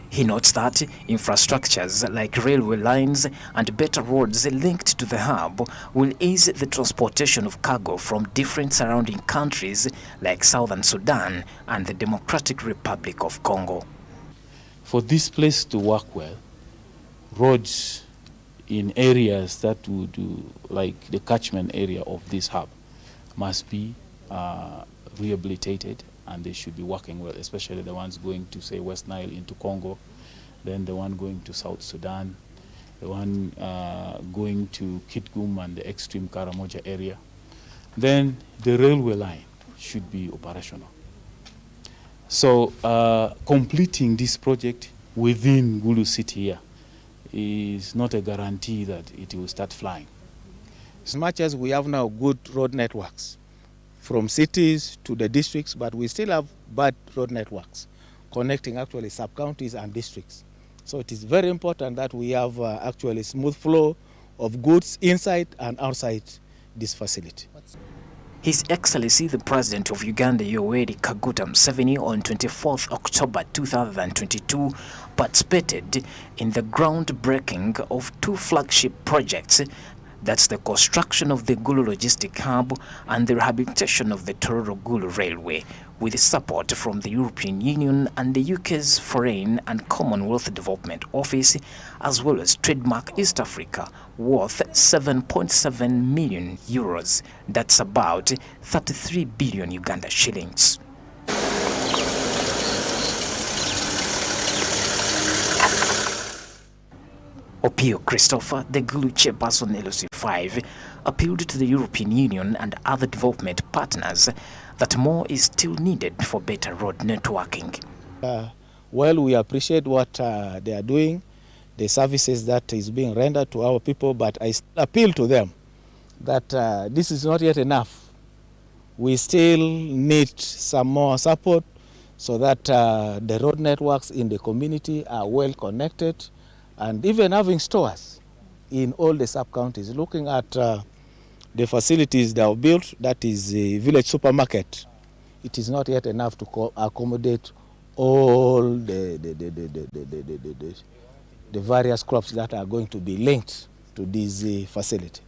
He notes that infrastructures like railway lines and better roads linked to the hub will ease the transportation of cargo from different surrounding countries like Southern Sudan and the Democratic Republic of Congo. For this place to work well, roads in areas that would like the catchment area of this hub must be rehabilitated, and they should be working well, especially the ones going to, say, West Nile into Congo, then the one going to South Sudan, the one going to Kitgum and the extreme Karamoja area. Then the railway line should be operational. So completing this project within Gulu city here is not a guarantee that it will start flying. As much as we have now good road networks from cities to the districts, but we still have bad road networks connecting actually sub-counties and districts. So it is very important that we have actually smooth flow of goods inside and outside this facility. His Excellency the President of Uganda, Yoweri Kaguta Museveni, on 24th October 2022 participated in the groundbreaking of two flagship projects. That's the construction of the Gulu Logistic Hub and the rehabilitation of the Tororo-Gulu Railway, with support from the European Union and the UK's Foreign and Commonwealth Development Office, as well as Trademark East Africa, worth 7.7 million euros. That's about 33 billion Uganda shillings. Opio Christopher, the Gulu chairperson LOC5, appealed to the European Union and other development partners that more is still needed for better road networking. Well, we appreciate what they are doing, the services that is being rendered to our people, but I still appeal to them that this is not yet enough. We still need some more support so that the road networks in the community are well connected, and even having stores in all the sub-counties. Looking at the facilities that are built, that is a village supermarket, it is not yet enough to accommodate all the various crops that are going to be linked to this facility.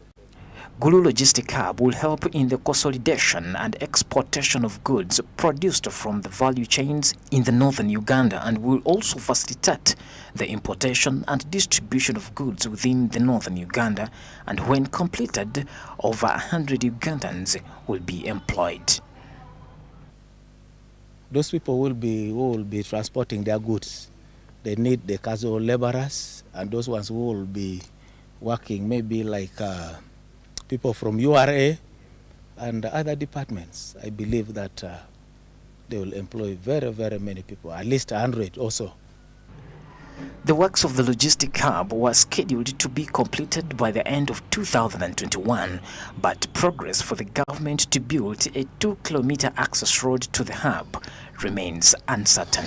Gulu Logistic Hub will help in the consolidation and exportation of goods produced from the value chains in the northern Uganda, and will also facilitate the importation and distribution of goods within the northern Uganda, and when completed, over 100 Ugandans will be employed. Those people who will be transporting their goods. They need the casual laborers, and those ones who will be working maybe like people from URA and other departments. I believe that they will employ very, very many people, at least 100 also. The works of the logistic hub were scheduled to be completed by the end of 2021, but progress for the government to build a 2-kilometer access road to the hub remains uncertain.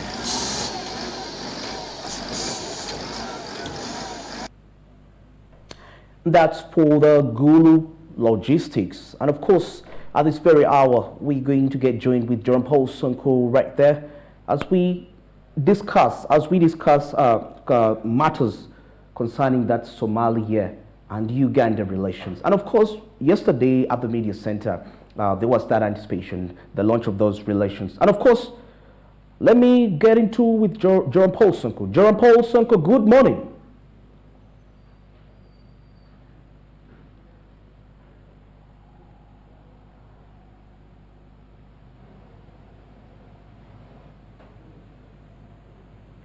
That's for the Gulu logistics. And of course, at this very hour, we're going to get joined with Jerome Paul Sonko right there as we discuss matters concerning that Somalia and Uganda relations. And of course, yesterday at the media center, there was that anticipation, the launch of those relations. And of course, let me get into with Jerome Paul Sonko. Jerome Paul Sonko, good morning.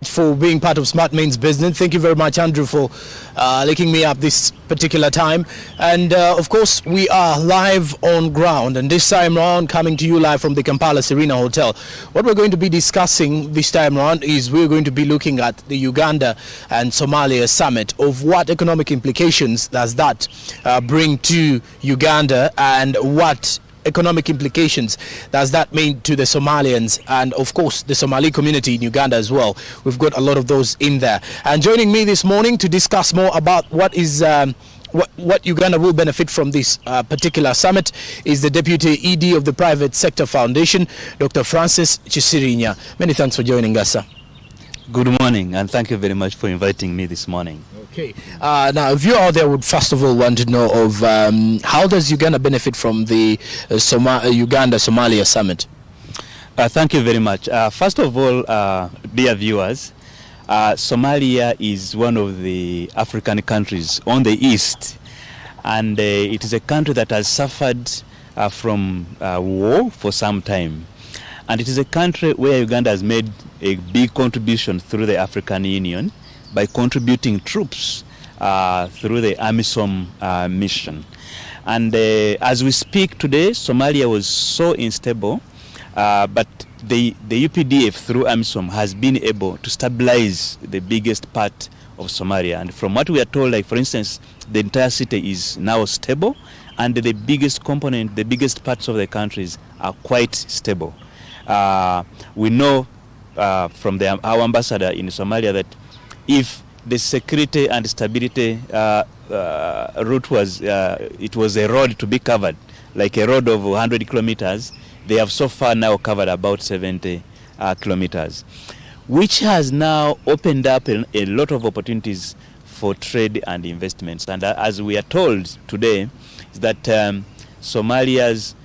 For being part of Smart Means Business. Thank you very much, Andrew, for linking me up this particular time. And of course, we are live on ground, and this time around coming to you live from the Kampala Serena Hotel. What we're going to be discussing this time around is we're going to be looking at the Uganda and Somalia summit, of what economic implications does that bring to Uganda, and what economic implications does that mean to the Somalians, and of course the Somali community in Uganda as well. We've got a lot of those in there. And joining me this morning to discuss more about what is what Uganda will benefit from this particular summit is the Deputy ED of the Private Sector Foundation, Dr. Francis Chisirinya. Many thanks for joining us, sir. Good morning, and thank you very much for inviting me this morning. Okay. Now, if you out there would first of all want to know of how does Uganda benefit from the Uganda-Somalia summit? Thank you very much. First of all, dear viewers, Somalia is one of the African countries on the east, and it is a country that has suffered from war for some time. And it is a country where Uganda has made a big contribution through the African Union by contributing troops through the AMISOM mission. And as we speak today, Somalia was so unstable, but the UPDF through AMISOM has been able to stabilize the biggest part of Somalia. And from what we are told, like for instance, the entire city is now stable, and the biggest component, the biggest parts of the countries are quite stable. We know from our ambassador in Somalia that if the security and stability route was, it was a road to be covered, like a road of 100 kilometers, they have so far now covered about 70 kilometers, which has now opened up a lot of opportunities for trade and investments. And as we are told today, is that Somalia's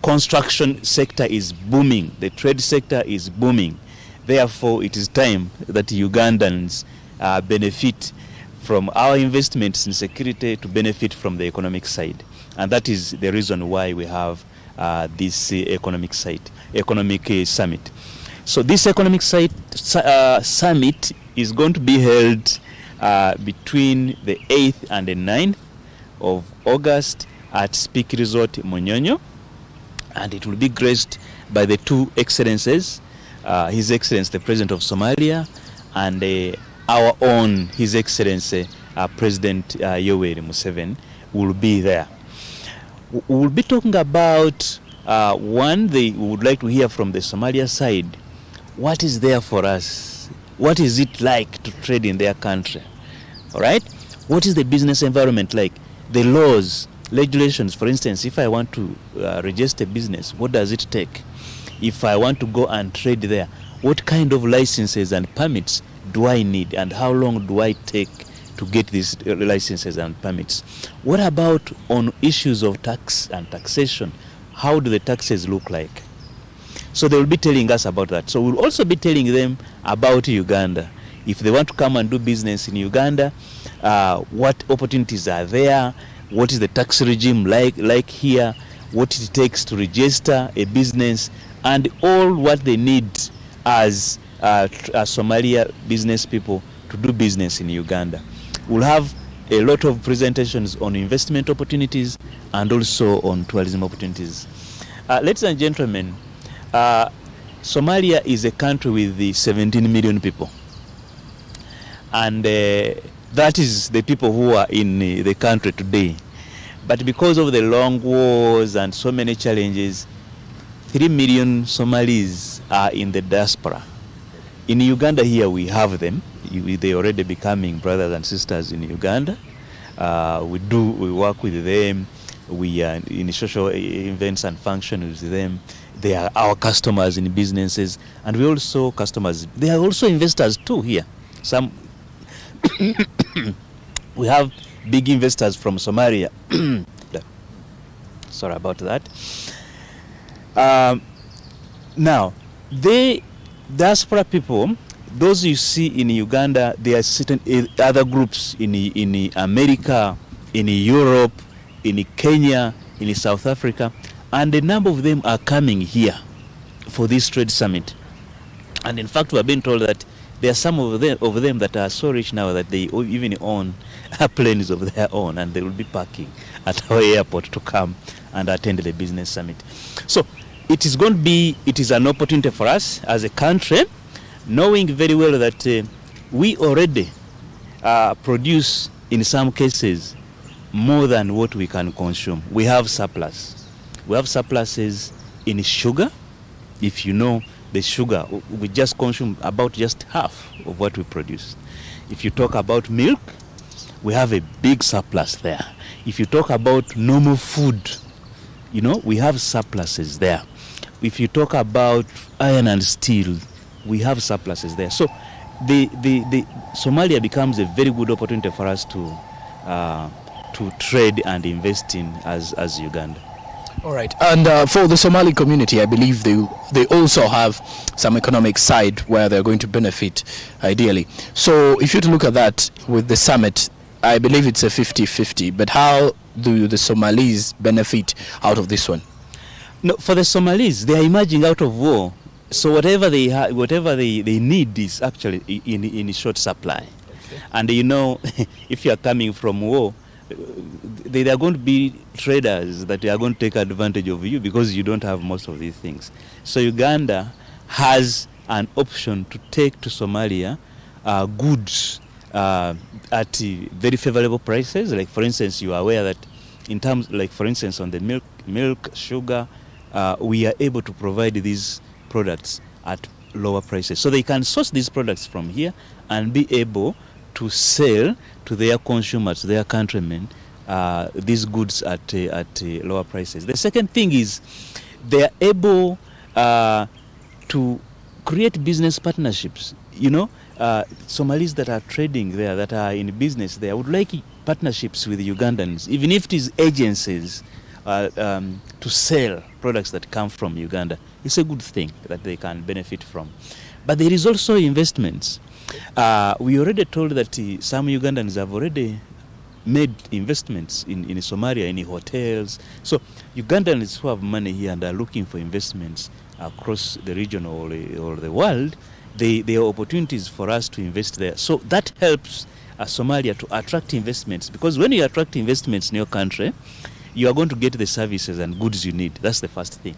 construction sector is booming, the trade sector is booming. Therefore, it is time that Ugandans benefit from our investments in security to benefit from the economic side. And that is the reason why we have this economic summit. So this economic summit is going to be held between the 8th and the 9th of August at Speak Resort Munyonyo. And it will be graced by the two excellencies, His Excellency the President of Somalia and our own His Excellency President Yoweri Museveni will be there. We will be talking about one, we would like to hear from the Somalia side, what is there for us? What is it like to trade in their country? All right? What is the business environment like? The laws, regulations, for instance, if I want to register a business, what does it take? If I want to go and trade there, what kind of licenses and permits do I need, and how long do I take to get these licenses and permits? What about on issues of tax and taxation? How do the taxes look like? So they will be telling us about that. So we'll also be telling them about Uganda. If they want to come and do business in Uganda, what opportunities are there? What is the tax regime like here? What it takes to register a business, and all what they need as Somalia business people to do business in Uganda. We'll have a lot of presentations on investment opportunities and also on tourism opportunities. Ladies and gentlemen, Somalia is a country with 17 million people. And that is the people who are in the country today. But because of the long wars and so many challenges, 3 million Somalis are in the diaspora. In Uganda here we have them. They already becoming brothers and sisters in Uganda. We work with them. We are in social events and functions with them. They are our customers in businesses, and we also customers. They are also investors too here. Some we have big investors from Somalia. Sorry about that. Now, the diaspora people, those you see in Uganda, there are certain other groups in America, in Europe, in Kenya, in South Africa, and a number of them are coming here for this trade summit. And in fact, we have been told that there are some of them that are so rich now that they even own planes of their own, and they will be parking at our airport to come and attend the business summit. So it is an opportunity for us as a country, knowing very well that we already produce, in some cases, more than what we can consume. We have surplus. We have surpluses in sugar. If you know the sugar, we just consume about just half of what we produce. If you talk about milk, we have a big surplus there. If you talk about normal food, we have surpluses there. If you talk about iron and steel, we have surpluses there. So the Somalia becomes a very good opportunity for us to trade and invest in as Uganda. All right. And for the Somali community, I believe they also have some economic side where they're going to benefit, ideally. So if you to look at that with the summit, I believe it's a 50-50. But how do the Somalis benefit out of this one? No, for the Somalis, they are emerging out of war. So whatever they need is actually in short supply. Okay. And you know, if you are coming from war, they are going to be traders that are going to take advantage of you because you don't have most of these things. So Uganda has an option to take to Somalia goods at very favorable prices. Like for instance, you are aware that in terms, like for instance, on the milk, sugar, we are able to provide these products at lower prices. So they can source these products from here and be able to sell to their consumers, their countrymen, these goods at lower prices. The second thing is they are able to create business partnerships. You know, Somalis that are trading there, that are in business there, would like partnerships with Ugandans, even if it is agencies to sell products that come from Uganda. It's a good thing that they can benefit from. But there is also investments. We already told that some Ugandans have already made investments in Somalia, in hotels. So Ugandans who have money here and are looking for investments across the region or the world, there are opportunities for us to invest there. So that helps Somalia to attract investments, because when you attract investments in your country, you are going to get the services and goods you need. That's the first thing.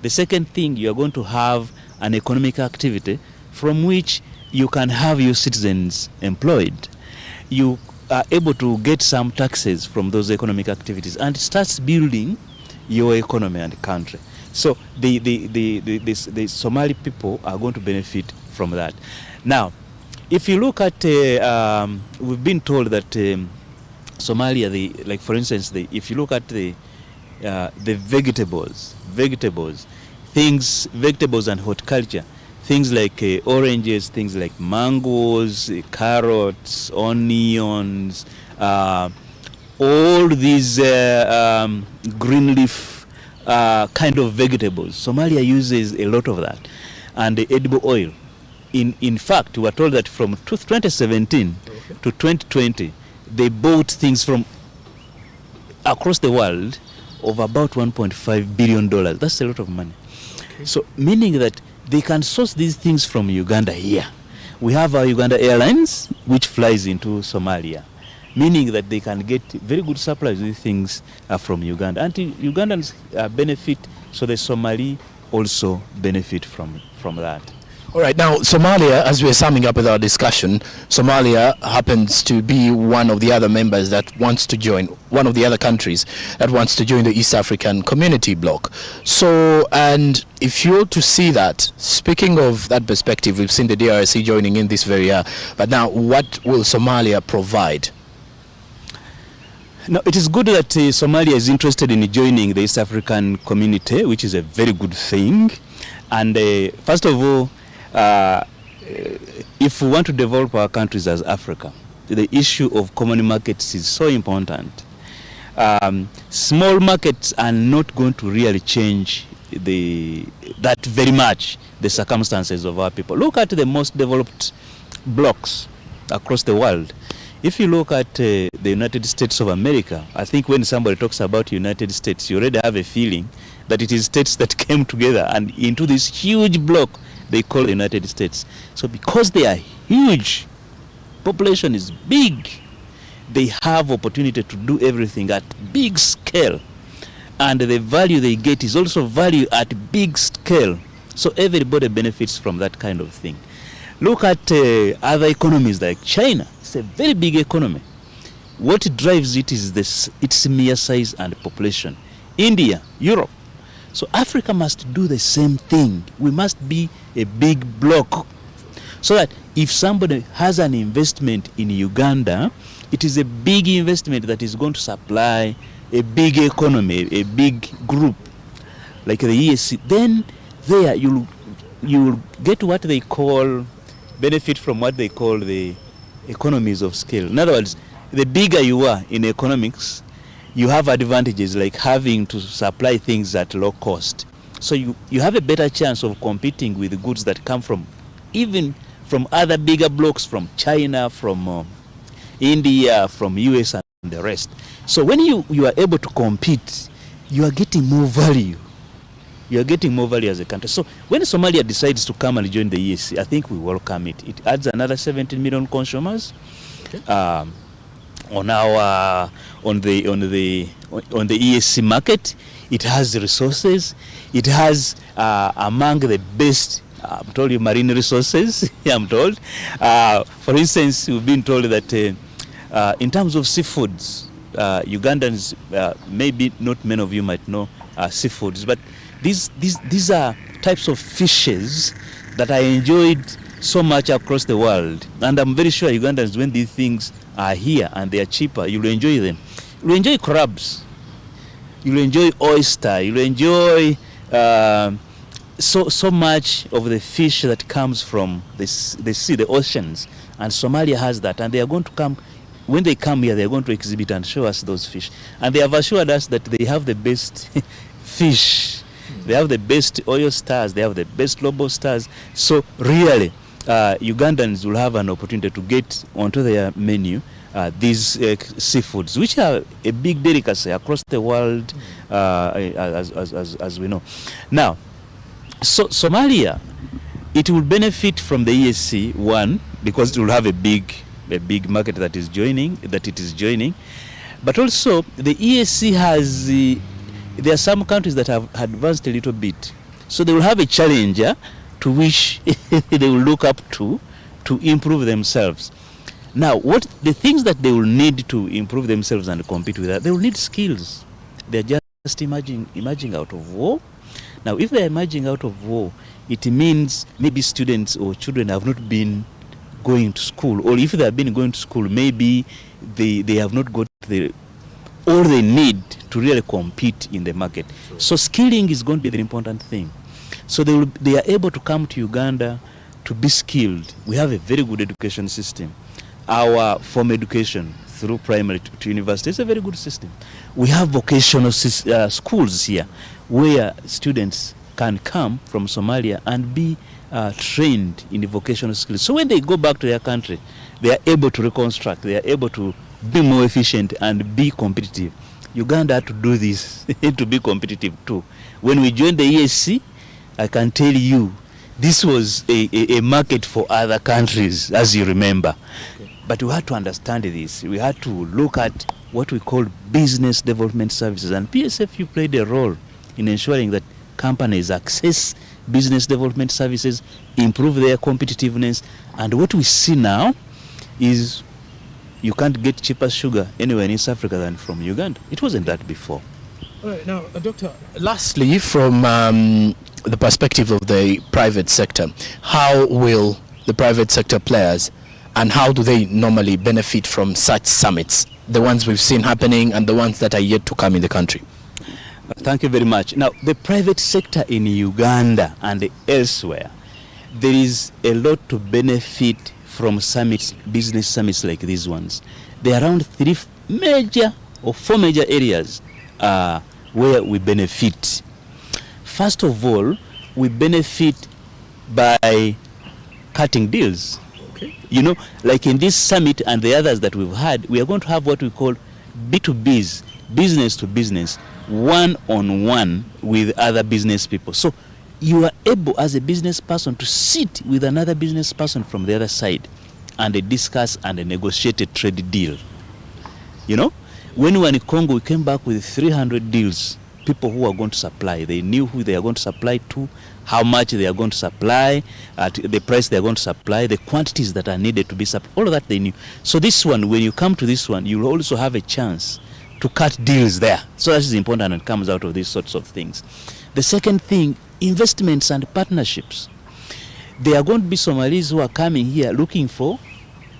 The second thing, you are going to have an economic activity from which you can have your citizens employed. You are able to get some taxes from those economic activities, and it starts building your economy and country. So the Somali people are going to benefit from that. Now, if you look at, we've been told that Somalia, like for instance, if you look at the vegetables and horticulture, things like oranges, things like mangoes, carrots, onions, all these green leaf kind of vegetables. Somalia uses a lot of that, and the edible oil. In fact, we were told that from 2017 to 2020, they bought things from across the world of about $1.5 billion. That's a lot of money. Okay. So meaning that they can source these things from Uganda here. We have our Uganda Airlines, which flies into Somalia, meaning that they can get very good supplies of these things from Uganda. And Ugandans benefit, so the Somali also benefit from that. All right, now Somalia, as we're summing up with our discussion, Somalia happens to be one of the other members that wants to join, one of the other countries that wants to join the East African Community Bloc. So, and if you're to see that, speaking of that perspective, we've seen the DRC joining in this very year, but now what will Somalia provide? No, it is good that Somalia is interested in joining the East African Community, which is a very good thing. And first of all, if we want to develop our countries as Africa, the issue of common markets is so important. Small markets are not going to really change that very much the circumstances of our people. Look at the most developed blocks across the world. If you look at the United States of America, I think when somebody talks about United States, you already have a feeling that it is states that came together and into this huge block they call the United States. So because they are huge, population is big, they have opportunity to do everything at big scale, and the value they get is also value at big scale. So everybody benefits from that kind of thing. Look at other economies like China. It's a very big economy. What drives it is its mere size and population. India, Europe. So Africa must do the same thing. We must be a big bloc, so that if somebody has an investment in Uganda, it is a big investment that is going to supply a big economy, a big group like the EAC. Then there you will get what they call benefit from what they call the economies of scale. In other words, the bigger you are in economics, you have advantages like having to supply things at low cost. So you have a better chance of competing with goods that come from even from other bigger blocks, from China, from India, from US and the rest. So when you are able to compete, you are getting more value. You are getting more value as a country. So when Somalia decides to come and join the EAC, I think we welcome it. It adds another 17 million consumers on the EAC market. It has resources. It has among the best, I'm told you, marine resources. I'm told. For instance, we've been told that in terms of seafoods, Ugandans, maybe not many of you might know seafoods, but these are types of fishes that are enjoyed so much across the world. And I'm very sure Ugandans, when these things are here and they are cheaper, you'll enjoy them. You'll enjoy crabs. You'll enjoy oyster. You'll enjoy so much of the fish that comes from the sea, the oceans. And Somalia has that. And they are going to come, when they come here, they are going to exhibit and show us those fish. And they have assured us that they have the best fish. They have the best oysters. They have the best lobsters. So really, Ugandans will have an opportunity to get onto their menu these seafoods, which are a big delicacy across the world, as we know. Now, so Somalia, it will benefit from the EAC, one, because it will have a big market that it is joining, but also the EAC has there are some countries that have advanced a little bit, so they will have a challenger to which they will look up to improve themselves. Now, what the things that they will need to improve themselves and compete with that, they will need skills. They're just emerging out of war. Now, if they're emerging out of war, it means maybe students or children have not been going to school, or if they have been going to school, maybe they have not got all they need to really compete in the market. Sure. So skilling is going to be the important thing. So they are able to come to Uganda to be skilled. We have a very good education system. Our formal education through primary to university is a very good system. We have vocational schools here where students can come from Somalia and be trained in the vocational skills. So when they go back to their country, they are able to reconstruct, they are able to be more efficient and be competitive. Uganda had to do this to be competitive too. When we joined the EAC, I can tell you, this was a market for other countries, as you remember. Okay. But we had to understand this. We had to look at what we call business development services. And PSFU played a role in ensuring that companies access business development services, improve their competitiveness. And what we see now is you can't get cheaper sugar anywhere in East Africa than from Uganda. It wasn't that before. All right, now, Doctor, lastly, from the perspective of the private sector, how will the private sector players and how do they normally benefit from such summits, the ones we've seen happening and the ones that are yet to come in the country? Thank you very much. Now, the private sector in Uganda and elsewhere, there is a lot to benefit from summits, business summits like these ones. There are around 4 major areas where we benefit. First of all, we benefit by cutting deals. Okay. You know, like in this summit and the others that we've had, we are going to have what we call B2Bs, business to business, one-on-one with other business people. So you are able as a business person to sit with another business person from the other side and they discuss and they negotiate a trade deal. You know, when we were in Congo, we came back with 300 deals, people who are going to supply. They knew who they are going to supply to, how much they are going to supply, at the price they are going to supply, the quantities that are needed to be supplied, all of that they knew. So this one, when you come to this one, you will also have a chance to cut deals there. So that is important and comes out of these sorts of things. The second thing, investments and partnerships. There are going to be Somalis who are coming here looking for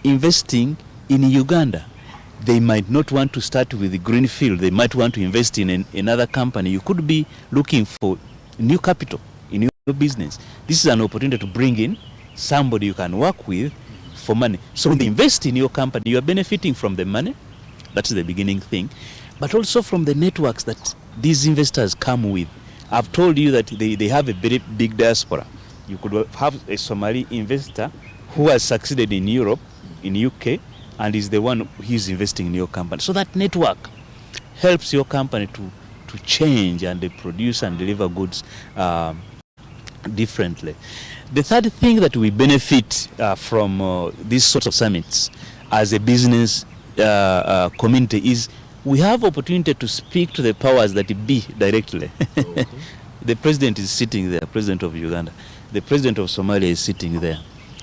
investing in Uganda. They might not want to start with the greenfield. They might want to invest in another company. You could be looking for new capital in your business. This is an opportunity to bring in somebody you can work with for money. So when they invest in your company, you are benefiting from the money. That's the beginning thing. But also from the networks that these investors come with. I've told you that they have a very big diaspora. You could have a Somali investor who has succeeded in Europe, in UK, and is the one who is investing in your company. So that network helps your company to change and they produce and deliver goods differently. The third thing that we benefit from these sorts of summits as a business community is we have opportunity to speak to the powers that be directly. The president is sitting there, president of Uganda. The president of Somalia is sitting there.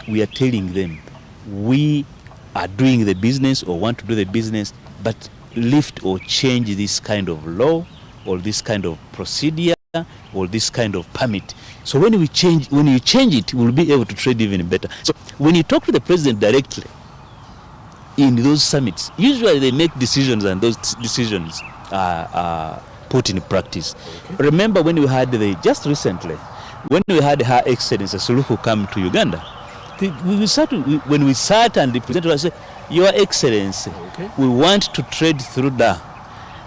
We are telling them we are doing the business or want to do the business, but lift or change this kind of law or this kind of procedure or this kind of permit. So when you change it, we'll be able to trade even better. So when you talk to the president directly in those summits, usually they make decisions and those decisions are put in practice. Okay. Remember when we had just recently, when we had Her Excellency Suluhu come to Uganda, when we sat and the president said, Your Excellency, okay, we want to trade through Dar,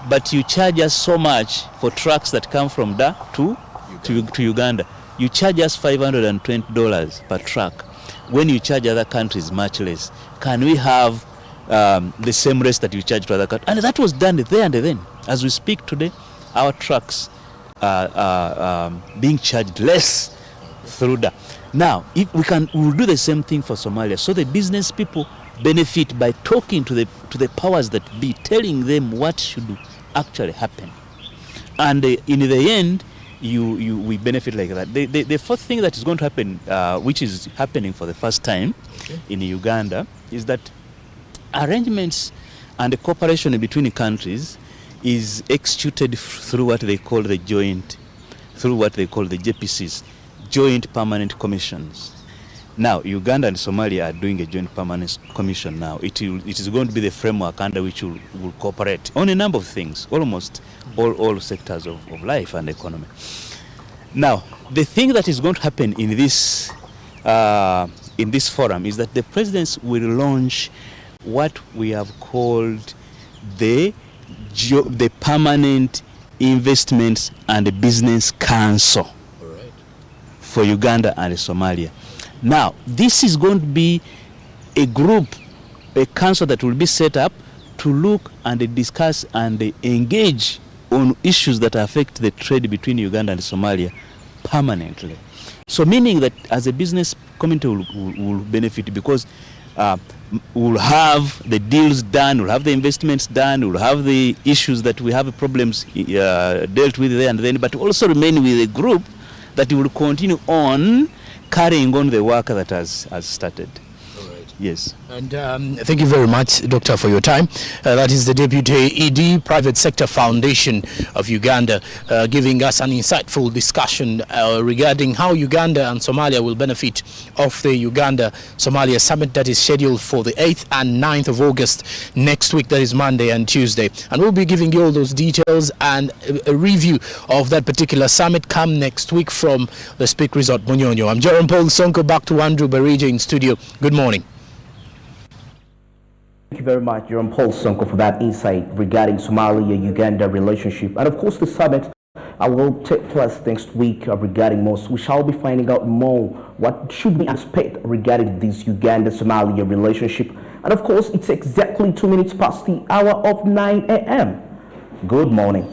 but you charge us so much for trucks that come from Dar to Uganda. You charge us $520 per truck. When you charge other countries much less, can we have the same rates that you charge to other countries? And that was done there and then. As we speak today, our trucks are being charged less through Dar. Now, if we'll do the same thing for Somalia. So the business people benefit by talking to the powers that be, telling them what should actually happen. And in the end, we benefit like that. The fourth thing that is going to happen, which is happening for the first time in Uganda, is that arrangements and the cooperation between countries is executed through what they call the JPCs, Joint Permanent Commissions. Now, Uganda and Somalia are doing a joint permanent commission now. It is going to be the framework under which will cooperate on a number of things, almost all sectors of life and economy. Now, the thing that is going to happen in this forum is that the presidents will launch what we have called the Permanent Investments and Business Council for Uganda and Somalia. Now, this is going to be a council that will be set up to look and discuss and engage on issues that affect the trade between Uganda and Somalia permanently. So meaning that as a business community will benefit because we'll have the deals done, we'll have the investments done, we'll have the issues that we have problems dealt with there and then, but also remain with a group that will continue on carrying on the work that has started. All right. Yes. And thank you very much, Doctor, for your time. That is the Deputy ED, Private Sector Foundation of Uganda, giving us an insightful discussion regarding how Uganda and Somalia will benefit of the Uganda-Somalia Summit that is scheduled for the 8th and 9th of August next week, that is Monday and Tuesday. And we'll be giving you all those details and a review of that particular summit come next week from the Speak Resort Munyonyo. I'm Jerome Paul Sonko, back to Andrew Barija in studio. Good morning. Thank you very much, Jerome Paul Sonko, for that insight regarding Somalia-Uganda relationship. And of course, the summit will take place next week regarding most. We shall be finding out more what should we expect regarding this Uganda-Somalia relationship. And of course, it's exactly 2 minutes past the hour of 9 a.m. Good morning.